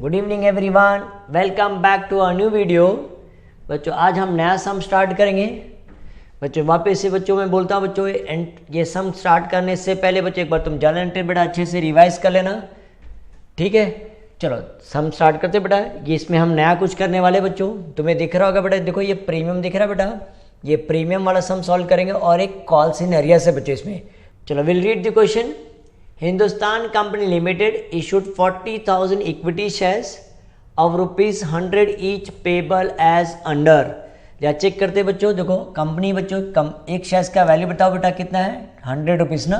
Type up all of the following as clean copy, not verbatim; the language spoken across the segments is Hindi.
Good evening everyone, welcome back to a new video. बच्चों आज हम नया सम स्टार्ट करेंगे। बच्चों वापस से बच्चों मैं बोलता हूँ बच्चों ये सम स्टार्ट करने से पहले बच्चों एक बार तुम जर्नल एंट्री बेटा अच्छे से रिवाइज कर लेना, ठीक है। चलो सम स्टार्ट करते बेटा। ये इसमें हम नया कुछ करने वाले बच्चों, तुम्हें दिख रहा होगा बेटा, देखो ये प्रीमियम दिख रहा है बेटा, ये प्रीमियम वाला सम सॉल्व करेंगे और एक कॉल इन एरिया से बच्चों इसमें। चलो will read the question. Hindustan company limited issued 40,000 equity shares of ₹100 each payable as under. या चेक करते बच्चों, देखो कंपनी बच्चों एक शेयर्स का वैल्यू बताओ बेटा कितना है, ₹100 ना।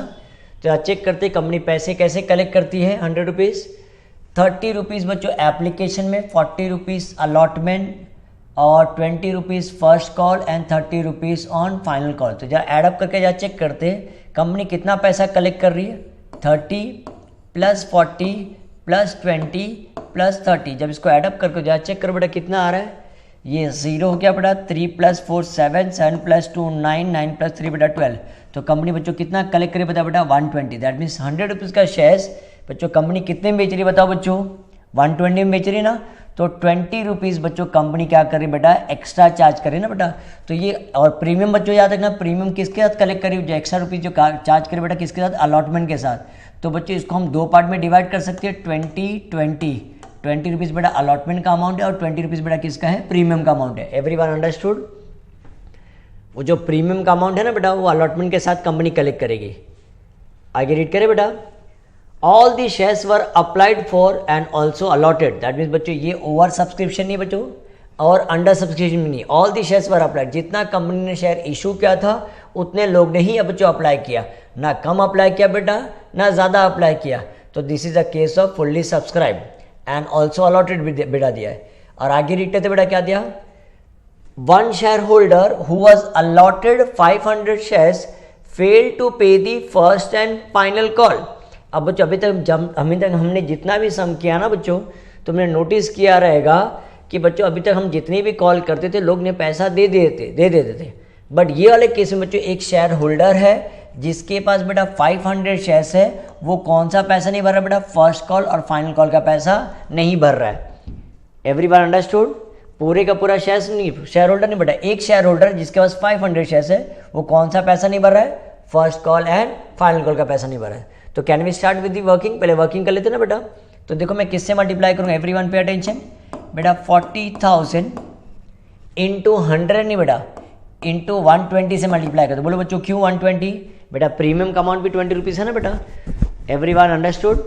तो यहाँ चेक करते कंपनी पैसे कैसे कलेक्ट करती है, ₹100, ₹30 बच्चों एप्लीकेशन में, ₹40 अलॉटमेंट और ₹20 first call and ₹30 on final call. तो जहाँ एडअप करके जहाँ चेक करते कंपनी कितना पैसा कलेक्ट कर रही है, 30 + 40 + 20 + 30। जब इसको एडअप करके जहाँ चेक करो बेटा कितना आ रहा है, ये 0 हो गया बेटा, 3 + 4 7 7 + 2 9 9 + 3 बेटा 12। तो कंपनी बच्चों कितना कलेक्ट करे बेटा 120। दैट मीन्स ₹100 का शेयर्स बच्चों कंपनी कितने में बेच रही है बताओ बच्चों, 120 में बेच रही ना। तो ₹20 बच्चों कंपनी क्या कर रही बेटा, एक्स्ट्रा चार्ज करे ना बेटा। तो ये और प्रीमियम बच्चों याद रखना, प्रीमियम किसके साथ कलेक्ट करी, जो एक्स्ट्रा रुपीज़ जो चार्ज करे बेटा किसके साथ, अलॉटमेंट के साथ। तो बच्चों इसको हम दो पार्ट में डिवाइड कर सकते हैं, 20 बेटा अलॉटमेंट का अमाउंट है और ₹20 बेटा किसका है, प्रीमियम का अमाउंट है। Everyone understood. वो जो प्रीमियम का अमाउंट है ना बेटा वो अलॉटमेंट के साथ कंपनी कलेक्ट करेगी। आगे रीड करें बेटा। All the shares were applied for and also allotted. That means बच्चों ये ओवर सब्सक्रिप्शन नहीं बच्चों और अंडर सब्सक्रिप्शन भी नहीं। All the shares were applied, जितना कंपनी ने शेयर इशू किया था उतने लोग ने ही अब बच्चों अप्लाई किया, ना कम अप्लाई किया बेटा ना ज़्यादा अप्लाई किया। तो this is a case off fully subscribe and also allotted बेटा दिया है। और आगे रीड करते बेटा क्या दिया, one shareholder who was allotted 500 shares fail to pay the first and final call. अब बच्चों अभी तक हमने जितना भी सम किया ना बच्चों, तुमने नोटिस किया रहेगा कि बच्चों अभी तक हम जितनी भी कॉल करते थे लोग ने पैसा दे देते थे। बट ये वाले केस में बच्चों एक शेयर होल्डर है जिसके पास बेटा 500 शेयर्स है, वो कौन सा पैसा नहीं भर रहा बेटा, फर्स्ट कॉल और फाइनल कॉल का पैसा नहीं भर रहा है। Everyone understood. पूरे का पूरा शेयर होल्डर नहीं बेटा, एक शेयर होल्डर जिसके पास 500 शेयर्स है वो कौन सा पैसा नहीं भर रहा है, first call and final call का पैसा नहीं भर रहा है। तो can we start with the working, पहले वर्किंग कर लेते ना बेटा। तो देखो मैं किससे मल्टीप्लाई करूँगा, एवरीवन पे अटेंशन बेटा, 40,000 इंटू 100 नहीं बेटा, इंटू 120 से मल्टीप्लाई कर दो। बोलो बच्चों क्यों 120, बेटा प्रीमियम का अमाउंट भी ₹20 है ना बेटा। Everyone understood.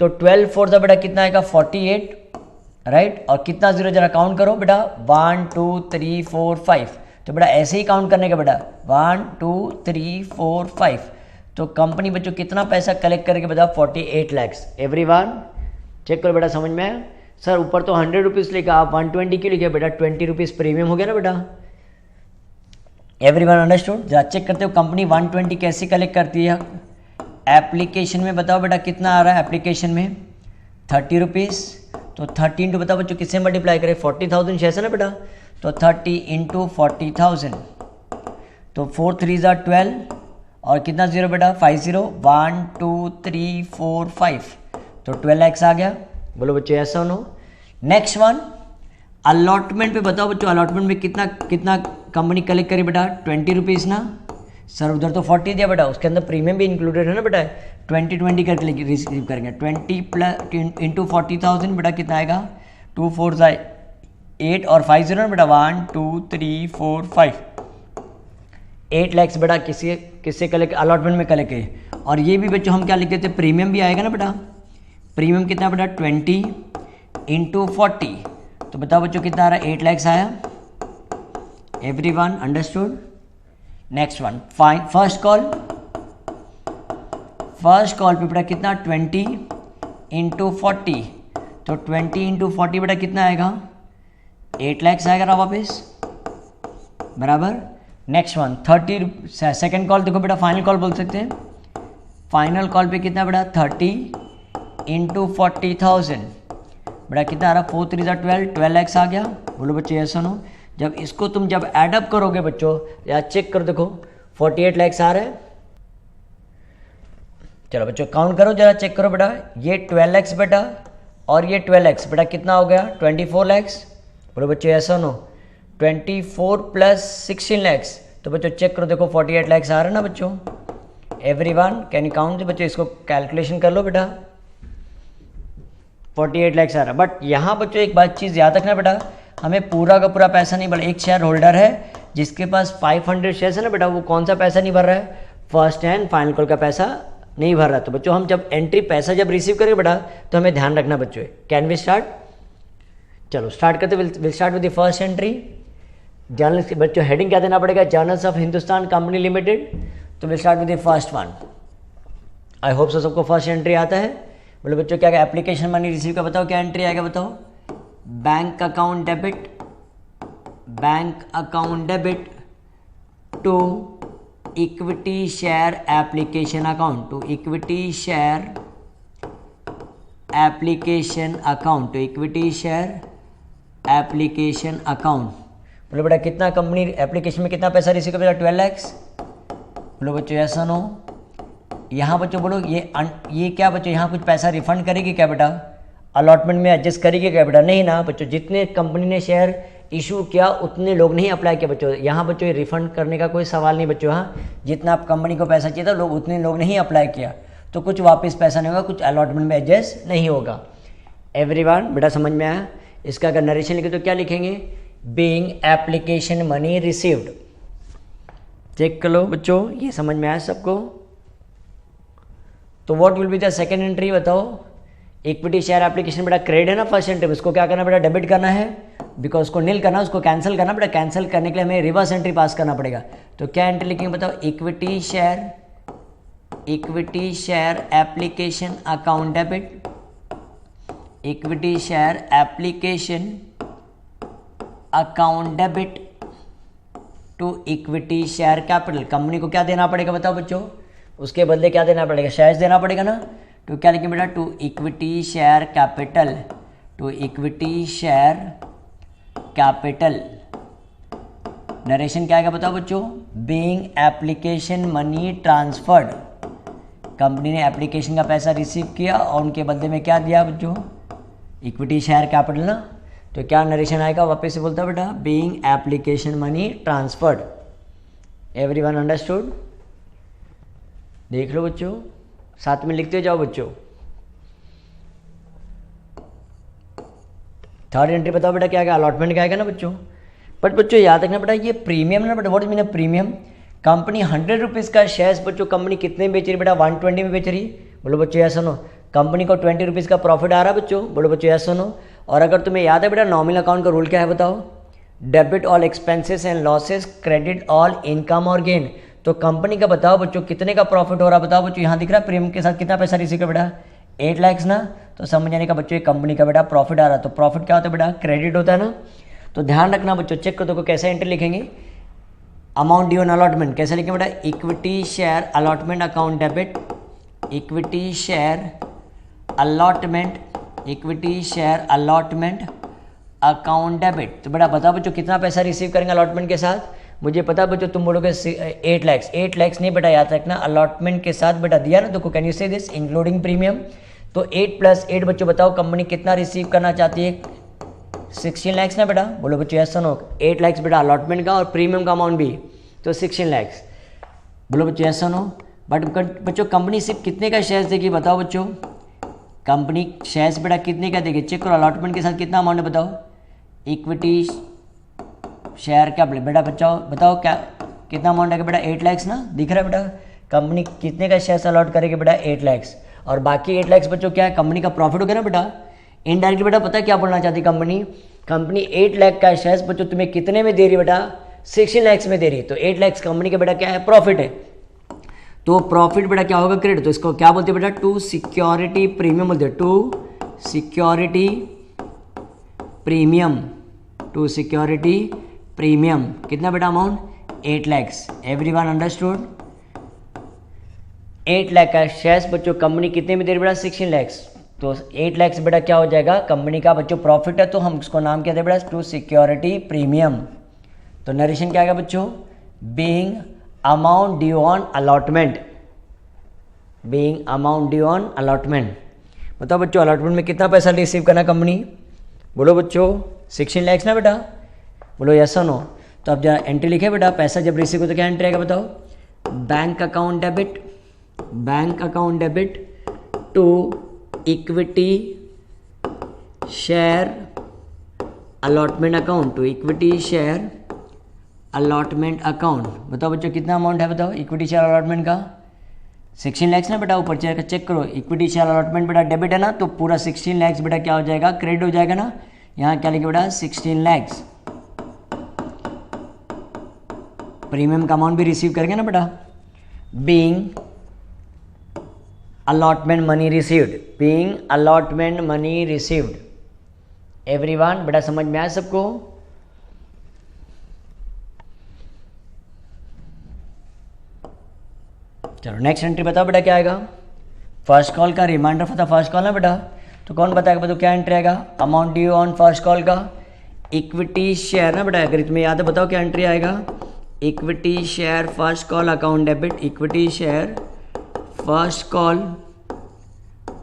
तो 12 4 का बेटा कितना आएगा, 48 राइट। और कितना जीरो जरा काउंट करो बेटा, 1 2 3 4 5। तो बेटा ऐसे ही काउंट करने का बेटा, 1 2 3 4 5। तो कंपनी बच्चों कितना पैसा कलेक्ट करके बताओ, 48 लाख। एवरीवन चेक करो बेटा, समझ में आया। सर ऊपर तो ₹100 लिखा, आप 120 क्यों लिखे बेटा, ₹20 प्रीमियम हो गया ना बेटा। Everyone understood. जरा चेक करते हो कंपनी 120 कैसे कलेक्ट करती है, एप्लीकेशन में बताओ बेटा कितना आ रहा है, एप्लीकेशन में ₹30। तो 30 इंटू बताओ बच्चों किससे मल्टीप्लाई करें, 40,000 शेयर्स है ना बेटा। तो 30 इंटू 40,000, तो 4 3 ज़ा 12 और कितना जीरो बेटा, 50, 1 2 3 4 5। तो 12 लाख आ गया। बोलो बच्चों ऐसा नो। नेक्स्ट वन अलॉटमेंट पे बताओ बच्चों, अलॉटमेंट में कितना कंपनी कलेक्ट करी बेटा, ₹20 ना। सर उधर तो 40 दिया बेटा, उसके अंदर प्रीमियम भी इंक्लूडेड है ना बेटा, 20 करके रिसीव करेंगे। 20 + इंटू 40,000 बेटा कितना आएगा, 2 4 ज़ा 8 और 50 ना बेटा, 1 2 3 4 5। 8 लाख बेटा किससे कलेक्ट, अलॉटमेंट में कलेक्ट किए। और ये भी बच्चों हम क्या लिख देते, प्रीमियम भी आएगा ना बेटा। प्रीमियम कितना बेटा, 20 इंटू 40। तो बताओ बच्चों कितना आ रहा है, 8 लाख आया। Everyone understood. Next one first call पे बेटा कितना, 20 इंटू 40। तो 20 इंटू 40 बेटा कितना आएगा, 8 लाख आएगा ना वापस, बराबर। नेक्स्ट वन 30 सेकेंड कॉल, देखो बेटा फाइनल कॉल बोल सकते हैं। फाइनल कॉल पे कितना बेटा, 30 इंटू 40,000 बेटा कितना आ रहा, 4 3 ज़ा 12 लाख आ गया। बोलो बच्चे ऐसा नो। जब इसको तुम जब एडअप करोगे बच्चों, या चेक करो देखो 48 लाख आ रहा है। चलो बच्चों काउंट करो जरा, चेक करो बेटा, ये 12 लाख बेटा और ये 12x, बेटा कितना हो गया 24 लैक्स। बोलो बच्चों ऐसा नो 24 प्लस 16 लैक्स, तो बच्चों चेक करो देखो 48 लैक्स आ रहा है ना बच्चों। एवरीवन कैन यू काउंट बच्चों, इसको कैलकुलेशन कर लो बेटा, 48 लैक्स आ रहा है। बट यहाँ बच्चों एक बात चीज़ याद रखना बेटा, हमें पूरा का पूरा पैसा नहीं भर, एक शेयर होल्डर है जिसके पास 500 शेयर्स है ना बेटा, वो कौन सा पैसा नहीं भर रहा है, फर्स्ट एंड फाइनल कॉल का पैसा नहीं भर रहा। तो बच्चों हम जब एंट्री पैसा जब रिसीव करेंगे बेटा तो हमें ध्यान रखना बच्चों। Can we start? चलो स्टार्ट करते, will start with the first entry. Journal बच्चों हेडिंग क्या देना पड़ेगा, journals of Hindustan company limited. तो will start with the first one. I hope so सबको फर्स्ट एंट्री आता है। बोलो बच्चों क्या क्या एप्लीकेशन मनी रिसीव का बताओ, क्या एंट्री आएगा बताओ। Bank account debit, bank account debit to equity share application account, to equity share application account, to equity share application account. बोलो बेटा कितना कंपनी एप्लीकेशन में कितना पैसा रिसीव कर बेटा 12 लैक्स। बोलो बच्चों ऐसा नो, यहाँ बच्चों बोलो ये क्या बच्चों यहाँ कुछ पैसा रिफंड करेगी क्या बेटा, अलॉटमेंट में एडजस्ट करेगी क्या बेटा, नहीं ना बच्चों। जितने कंपनी ने शेयर इशू किया उतने लोग नहीं अप्लाई किया बच्चों, यहाँ बच्चों रिफंड करने का कोई सवाल नहीं बच्चों। हाँ जितना कंपनी को पैसा चाहिए था लोग उतने लोग नहीं अप्लाई किया, तो कुछ वापस पैसा नहीं होगा, कुछ अलॉटमेंट में एडजस्ट नहीं होगा। एवरीवन बेटा समझ में आया? इसका अगर नरेशन लिखे तो क्या लिखेंगे, being application money received. Check कर लो बच्चों, ये समझ में आया सबको? तो what will be the second entry बताओ। इक्विटी शेयर एप्लीकेशन बेटा क्रेडिट है ना फर्स्ट एंट्री, उसको क्या करना बेटा डेबिट करना है, बिकॉज उसको नील करना, उसको कैंसिल करना बेटा। कैंसिल करने के लिए हमें रिवर्स एंट्री पास करना पड़ेगा। तो क्या एंट्री लिखेंगे बताओ, equity share application account debit, equity share application account debit to equity share capital. Company को क्या देना पड़ेगा बताओ बच्चों, उसके बदले क्या देना पड़ेगा, शेयर्स देना पड़ेगा ना। तो क्या लिखेंगे बेटा, to equity share capital, to equity share capital. Narration क्या आएगा बताओ बच्चों, being application money transferred. Company ने एप्लीकेशन का पैसा रिसीव किया और उनके बदले में क्या दिया बच्चों, इक्विटी शेयर कैपिटल ना। तो क्या नरेशन आएगा, वापस से बोलता बेटा, being application money transferred. Everyone understood? देख लो बच्चों, साथ में लिखते जाओ बच्चों। थर्ड एंट्री बताओ बेटा क्या आएगा, अलॉटमेंट का आएगा ना बच्चों। बट बच्चों याद रखना बेटा ये प्रीमियम ना बेटा, what is mean premium. Company 100 rupees का शेयर्स बच्चों कंपनी कितने में बेच रही बेटा, 120 में बेच रही। बोलो बच्चों यस सुनो, कंपनी को 20 रुपीज़ का प्रॉफिट आ रहा है बच्चों। बोलो बच्चों यस सुनो। और अगर तुम्हें याद है बेटा नॉमिनल अकाउंट का रूल क्या है बताओ, debit all expenses and losses, credit all income और गेन। तो कंपनी का बताओ बच्चों कितने का प्रॉफिट हो रहा है बताओ बच्चों, यहाँ दिख रहा है प्रीमियम के साथ कितना पैसा रिसीव कर बेटा 8 लैक्स ना। तो समझ जाने का बच्चों कंपनी का बेटा प्रॉफिट आ रहा है, तो प्रॉफिट क्या होता है बेटा, क्रेडिट होता है ना। तो ध्यान रखना बच्चों, चेक करो तो कैसे एंट्री लिखेंगे, अमाउंट ड्यू ऑन अलॉटमेंट कैसे लिखेंगे बेटा, equity share allotment account debit, equity share allotment, equity share allotment account debit. तो बेटा बताओ बच्चों कितना पैसा रिसीव करेंगे अलॉटमेंट के साथ, मुझे पता बच्चों तुम बोलोगे 8 लैक्स। 8 लैक्स नहीं बेटा, याद रखना अलॉटमेंट के साथ बेटा दिया ना, तो कैन यू से दिस इंक्लूडिंग प्रीमियम। तो 8 + 8 बच्चों बताओ कंपनी कितना रिसीव करना चाहती है, 16 लैक्स ना बेटा। बोलो बच्चों ऐसा सुनो, 8 लैक्स बेटा अलॉटमेंट का और प्रीमियम का अमाउंट भी, तो 16 लैक्स। बोलो बच्चों ऐसा सुनो। बट बच्चों कंपनी सिर्फ कितने का शेयर्स देगी बताओ बच्चों, कंपनी शेयर्स बेटा कितने का देगी, चेक करो अलॉटमेंट के साथ कितना अमाउंट है बताओ, इक्विटी शेयर क्या बेटा बताओ क्या कितना अमाउंट है बेटा 8 लैक्स ना, दिख रहा है बेटा। कंपनी कितने का शेयर्स अलॉट करेगी बेटा 8 लैक्स, और बाकी 8 लैक्स बच्चों क्या है, कंपनी का प्रॉफिट हो गया ना बेटा। इनडायरेक्टली बेटा पता है क्या बोलना चाहती कंपनी 8 लाख का शेयर्स बच्चों तुम्हें कितने में दे रही बेटा, 16 लैक्स में दे रही। तो 8 लैक्स कंपनी का बेटा क्या है, प्रॉफिट है। तो प्रॉफिट बेटा क्या होगा, क्रेडिट। तो इसको क्या बोलते हैं बेटा, टू सिक्योरिटी प्रीमियम बोलते हैं, to security premium, to security premium. कितना बेटा amount, 8 lakhs. Everyone understood? 8 lakh का शेयर्स बच्चों कंपनी कितने में दे रही बेटा, 16 लैक्स। तो 8 लैक्स बेटा क्या हो जाएगा, कंपनी का बच्चों प्रॉफिट है, तो हम उसको नाम क्या दें बेटा, टू सिक्योरिटी प्रीमियम। तो नरेशन क्या आएगा बच्चों, being amount due on allotment, being amount due on allotment. बताओ बच्चों अलॉटमेंट में कितना पैसा रिसीव करना कंपनी, बोलो बच्चों 16 लाख ना बेटा, बोलो यस और नो। तो अब जरा एंट्री लिखे बेटा, पैसा जब रिसीव हो तो क्या एंट्री आएगा बताओ, bank account debit to equity share allotment account, to equity share allotment account. बताओ बच्चों कितना अमाउंट है बताओ इक्विटी शेयर अलॉटमेंट का, 16 लाख ना बेटा, ऊपर चेक करो इक्विटी शेयर अलॉटमेंट बेटा डेबिट है ना, तो पूरा 16 लाख बेटा क्या हो जाएगा, क्रेडिट हो जाएगा ना। यहाँ क्या लिखे बेटा 16 लाख, प्रीमियम का अमाउंट भी रिसीव करेंगे ना बेटा, being allotment money received, everyone बेटा समझ में आया सबको। चलो नेक्स्ट एंट्री बताओ बेटा क्या आएगा, फर्स्ट कॉल का reminder for the first call ना बेटा, तो कौन बताएगा बताओ क्या एंट्री आएगा, amount due on first call का इक्विटी शेयर ना बेटा, अगर तुम्हें याद है बताओ क्या एंट्री आएगा, equity share first call account debit, equity share first call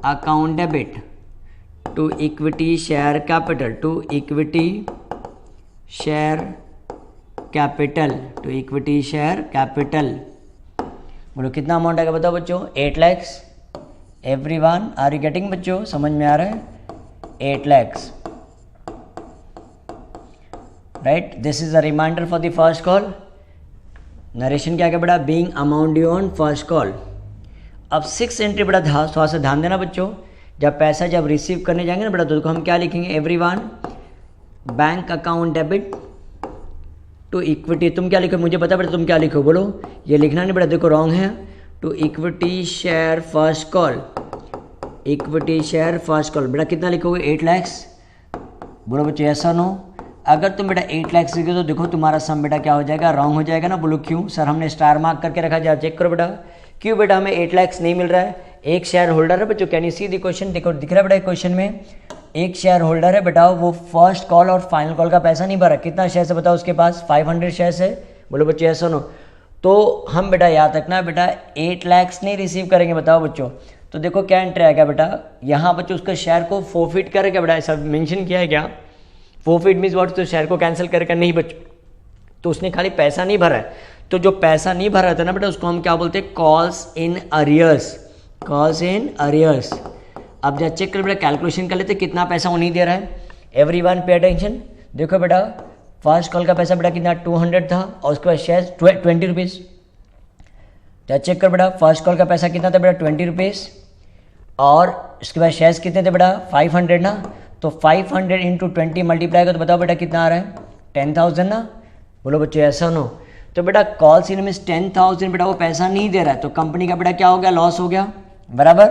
account debit to equity share capital, to equity share capital, बोलो कितना अमाउंट आएगा बताओ बच्चों, 8 lakh. Everyone are you getting बच्चों, समझ में आ रहा है, 8 lakh right. This is a reminder for the first call. Narration क्या बेटा, being amount due on first call. अब 6 एंट्री बेटा थोड़ा सा ध्यान देना बच्चों, जब पैसा जब रिसीव करने जाएंगे ना बेटा तो हम क्या लिखेंगे, everyone bank account debit to equity, तुम क्या लिखो मुझे पता बेटा, तुम क्या लिखो बोलो, ये लिखना नहीं बेटा देखो रॉन्ग है, to equity share first call, equity share first call बेटा कितना लिखोगे 8 लाख, बोलो बच्चों ऐसा नो। अगर तुम बेटा 8 लाख लिखो तो देखो तुम्हारा सम बेटा क्या हो जाएगा, रॉन्ग हो जाएगा ना, बोलो क्यों सर, हमने स्टार मार्क करके रखा जाए, चेक करो बेटा क्यों बेटा हमें 8 लाख नहीं मिल रहा है, एक शेयर होल्डर है बच्चों, can you see the question, देखो दिख रहा है बेटा क्वेश्चन में, एक शेयर होल्डर है बेटा, वो फर्स्ट कॉल और फाइनल कॉल का पैसा नहीं भरा, कितना शेयर है बताओ उसके पास, 500 शेयर है, बोलो बच्चों ऐसा नो। तो हम बेटा याद रखना बेटा 8 लाख नहीं रिसीव करेंगे बताओ बच्चों, तो देखो क्या एंट्री आएगा बेटा, यहाँ बच्चों उसका शेयर को फोरफिट करेगा बेटा, ऐसा मेंशन किया है क्या, फोरफिट मीन्स व्हाट, तो शेयर को कैंसिल करेगा नहीं बच्चों, तो उसने खाली पैसा नहीं भरा है, तो जो पैसा नहीं भरा था ना बेटा उसको हम क्या बोलते हैं, कॉल्स इन अरियर्स। अब जब चेक कर बेटा कैलकुलेशन कर लेते कितना पैसा वो नहीं दे रहा है, एवरीवन पे अटेंशन, देखो बेटा फर्स्ट कॉल का पैसा बेटा कितना 200 था और उसके बाद शेयर 20 रुपीज़, तो चेक कर बेटा फर्स्ट कॉल का पैसा कितना था बेटा 20 रुपीज़ और उसके बाद शेयर्स कितने थे बेटा 500 ना, तो 500 इंटू 20 मल्टीप्लाई कर तो बताओ बेटा कितना आ रहा है 10,000 ना, बोलो बच्चों ऐसा नो। तो बेटा कॉल सीन में 10,000 बेटा वो पैसा नहीं दे रहा है, तो कंपनी का बेटा क्या हो गया, लॉस हो गया बराबर,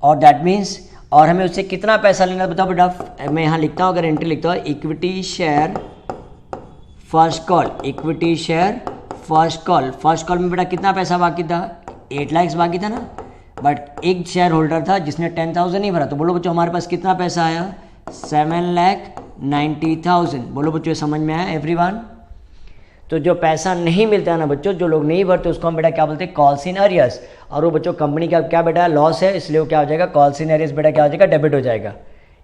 और दैट मीन्स और हमें उससे कितना पैसा लेना बताओ बेटा, मैं यहाँ लिखता हूँ अगर एंट्री लिखता हूँ, equity share first call, equity share first call में बेटा कितना पैसा बाकी था, 8 लाख बाकी था ना, बट एक शेयर होल्डर था जिसने 10,000 नहीं भरा, तो बोलो बच्चों हमारे पास कितना पैसा आया 7,90,000, बोलो बच्चों समझ में आया एवरीवन। तो जो पैसा नहीं मिलता है ना बच्चों, जो लोग नहीं भरते उसको हम बेटा क्या बोलते हैं, कॉल्स इन अरियर्स, और वो बच्चों कंपनी का क्या बेटा लॉस है, इसलिए वो क्या हो जाएगा, कॉल्स इन अरियर्स बेटा क्या हो जाएगा, डेबिट हो जाएगा।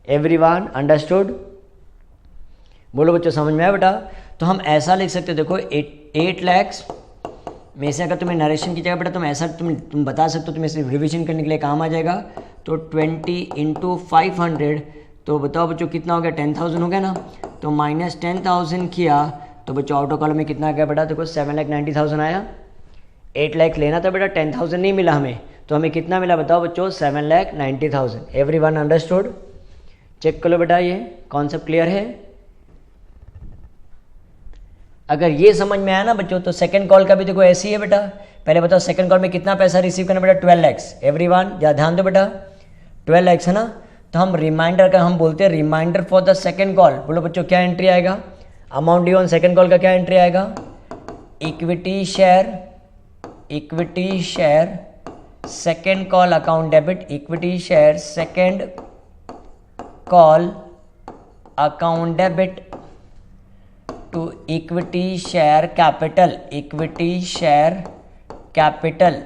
एवरीवन अंडरस्टूड, बोलो बच्चों समझ में आया बेटा। तो हम ऐसा लिख सकते हो देखो 8 लाख में से अगर तुम्हें नरेशन की जगह बेटा तुम ऐसा तुम बता सकते हो, तुम्हें सिर्फ रिविजन करने के लिए काम आ जाएगा, तो 20 इंटू 500, तो बताओ बच्चों कितना हो गया 10,000 हो गया ना, तो माइनस 10,000 किया तो बच्चों ऑटो कॉलम में कितना गया बेटा, देखो 7,90,000 आया, 8 लाख लेना था बेटा 10,000 नहीं मिला हमें, तो हमें कितना मिला बताओ बच्चों 7,90,000। एवरीवन अंडरस्टूड, चेक कर लो बेटा ये कॉन्सेप्ट क्लियर है। अगर ये समझ में आया ना बच्चों तो सेकंड कॉल का भी देखो ऐसी है बेटा, पहले बताओ सेकंड कॉल में कितना पैसा रिसीव करना बेटा 12 लाख, एवरीवन या ध्यान दो बेटा 12 लाख है ना, तो हम रिमाइंडर का हम बोलते हैं reminder for the second call, बोलो बच्चों क्या एंट्री आएगा, amount due on second call का क्या एंट्री आएगा, equity share second call account debit, equity share second call account debit to equity share capital, equity share capital,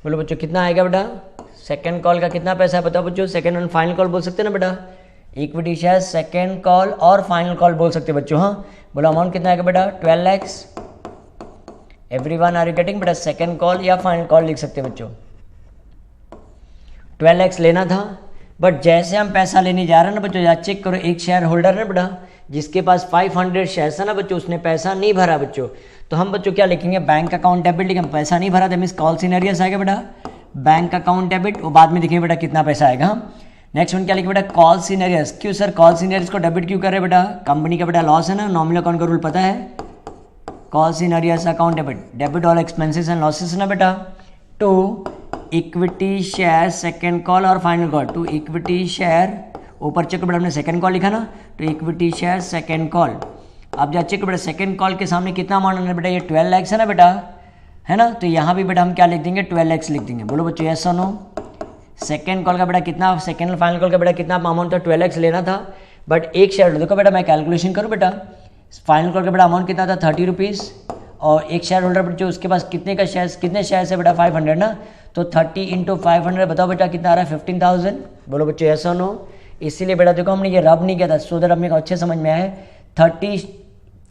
बोलो बच्चों कितना आएगा बेटा, सेकंड कॉल का कितना पैसा है बताओ बच्चों, सेकंड एंड फाइनल कॉल बोल सकते हैं ना बेटा, इक्विटी शेयर सेकंड कॉल और फाइनल कॉल बोल सकते हैं बच्चों। हाँ बोलो अमाउंट कितना आएगा बेटा 12 lakhs। Everyone are you getting बेटा, सेकंड कॉल या फाइनल कॉल लिख सकते हैं बच्चों। 12 lakhs लेना था, बट जैसे हम पैसा लेने जा रहे हैं ना बच्चों, या चेक करो एक शेयर होल्डर है बेटा जिसके पास 500 शेयर्स है ना बच्चों, उसने पैसा नहीं भरा बच्चों, तो हम बच्चों क्या लिखेंगे, बैंक अकाउंट डेबिट लिखेंगे, पैसा नहीं भरा तो मीन्स कॉल सीनरियस आएगा बेटा, बैंक अकाउंट डेबिट, वो बाद में दिखेंगे बेटा कितना पैसा आएगा। नेक्स्ट वन क्या लिखे बेटा, कॉल सीनरियस। क्यों सर कॉल सीनरियस को डेबिट क्यों कर रहे बेटा, कंपनी का बेटा लॉस है ना, नॉमिनल अकाउंट का रूल पता है, call in arrears account debit all expenses and losses ना बेटा, to equity share second call और final call, to equity share, ऊपर चेक बेटा हमने सेकंड कॉल लिखा ना, तो इक्विटी शेयर सेकंड कॉल। अब जब चेक बेटा सेकंड कॉल के सामने कितना अमाउंट है बेटा, ये 12 lakhs है ना बेटा, है ना, तो यहाँ भी बेटा हम क्या लिख देंगे 12 lakhs लिख देंगे। बोलो बच्चों यस और नो। सेकंड कॉल का बेटा कितना, सेकंड फाइनल कॉल का बेटा कितना अमाउंट था, 12 lakhs लेना था, बट एक शेयर देखो बेटा मैं कैलकुलेशन करूँ बेटा, फाइनल कॉल का बेटा अमाउंट कितना था 30 रुपीज़, और एक शेयर होल्डर बच्चों उसके पास कितने का शेयर, कितने शेयर है बेटा 500 ना, तो 30 × 500 बताओ बेटा कितना आ रहा है 15,000। बोलो बच्चों यस और नो। इसीलिए बेटा देखो हमने ये रब नहीं किया था, सो दैट हमें अच्छे समझ में आए। 30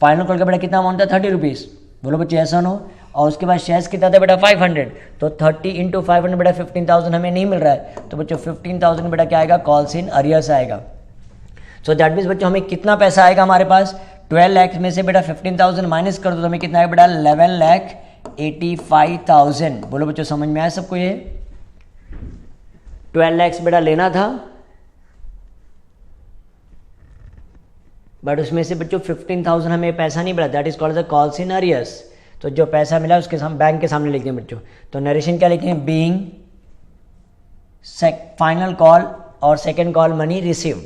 फाइनल कॉल का बेटा कितना अमाउंट था 30 रुपीज़, बोलो बच्चों यस और नो, और उसके बाद शेयर्स कितना था बेटा 500, तो 30 × 500 बेटा 15,000 हमें नहीं मिल रहा है, तो बच्चों 15,000 बेटा क्या आएगा, कॉल्स इन अरियर्स आएगा। सो दैट मीन्स बच्चों हमें कितना पैसा आएगा हमारे पास, 12 lakhs में से बेटा 15,000 माइनस कर दो तो हमें कितना आएगा बेटा 11,85,000। बोलो बच्चों समझ में आया सबको, ये 12 lakhs बेटा लेना था, बट उसमें से बच्चों 15,000 हमें पैसा नहीं मिला, that is called the calls in arrears. तो जो पैसा मिला उसके सामने बैंक के सामने लिख दें बच्चों, तो नरेशन क्या लिखेंगे, बीइंग फाइनल कॉल और second call money received.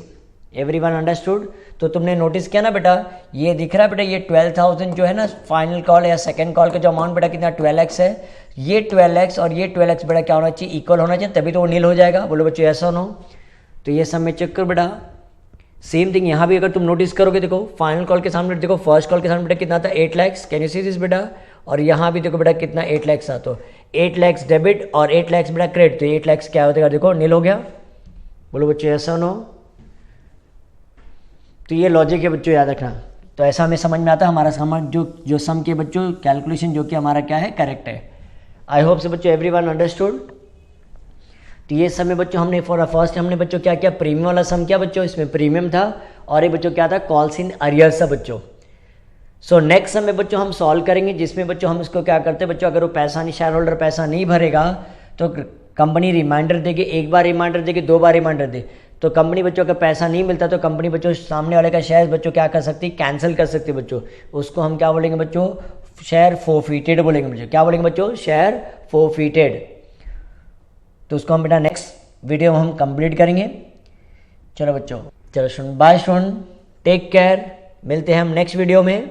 Everyone understood. तो तुमने नोटिस किया ना बेटा, ये दिख रहा है बेटा, ये 12,000 जो है ना फाइनल कॉल या सेकंड कॉल का जो अमाउंट बेटा कितना 12 lakhs है, ये 12 lakhs और ये 12 lakhs बेटा क्या होना चाहिए, इक्वल होना चाहिए, तभी तो वो नील हो जाएगा। बोलो बच्चों ऐसा नो। तो ये सब में चेक कर बेटा, सेम थिंग यहाँ भी अगर तुम नोटिस करोगे, देखो फाइनल कॉल के सामने देखो फर्स्ट कॉल के सामने बेटा कितना था 8 lakhs, can you see this बेटा, और यहाँ भी देखो बेटा कितना 8 lakhs था, तो 8 lakhs डेबिट और 8 lakhs बेटा क्रेडिट, तो 8 lakhs क्या होता है देखो नील हो गया। बोलो बच्चों ऐसा नो। तो ये लॉजिक है बच्चों, याद रखना। तो ऐसा हमें समझ में आता है हमारा समझ जो सम के बच्चों कैलकुलेशन जो कि हमारा क्या है करेक्ट है। आई होप से बच्चों एवरीवन अंडरस्टूड। तो ये सम में बच्चों हमने फॉर फर्स्ट हमने बच्चों क्या किया, प्रीमियम वाला सम किया बच्चों, इसमें प्रीमियम था, और ये बच्चों क्या था, कॉल्स इन अरियर्स था बच्चों। सो नेक्स्ट सम में बच्चों हम सॉल्व करेंगे, जिसमें बच्चों हम इसको क्या करते हैं बच्चों, अगर वो पैसा नहीं, शेयर होल्डर पैसा नहीं भरेगा तो कंपनी रिमाइंडर देगी, एक बार रिमाइंडर देगी, 2 बार रिमाइंडर दे, तो कंपनी बच्चों का पैसा नहीं मिलता तो कंपनी बच्चों सामने वाले का शेयर बच्चों क्या कर सकती है, कैंसिल कर सकती है बच्चों। उसको हम क्या बोलेंगे बच्चों, शेयर फोरफीटेड बोलेंगे बच्चों। क्या बोलेंगे बच्चों, शेयर फोरफीटेड। तो उसको हम बेटा नेक्स्ट वीडियो में हम कंप्लीट करेंगे। चलो बच्चों, चलो सुन, बाय सुन, टेक केयर, मिलते हैं हम नेक्स्ट वीडियो में।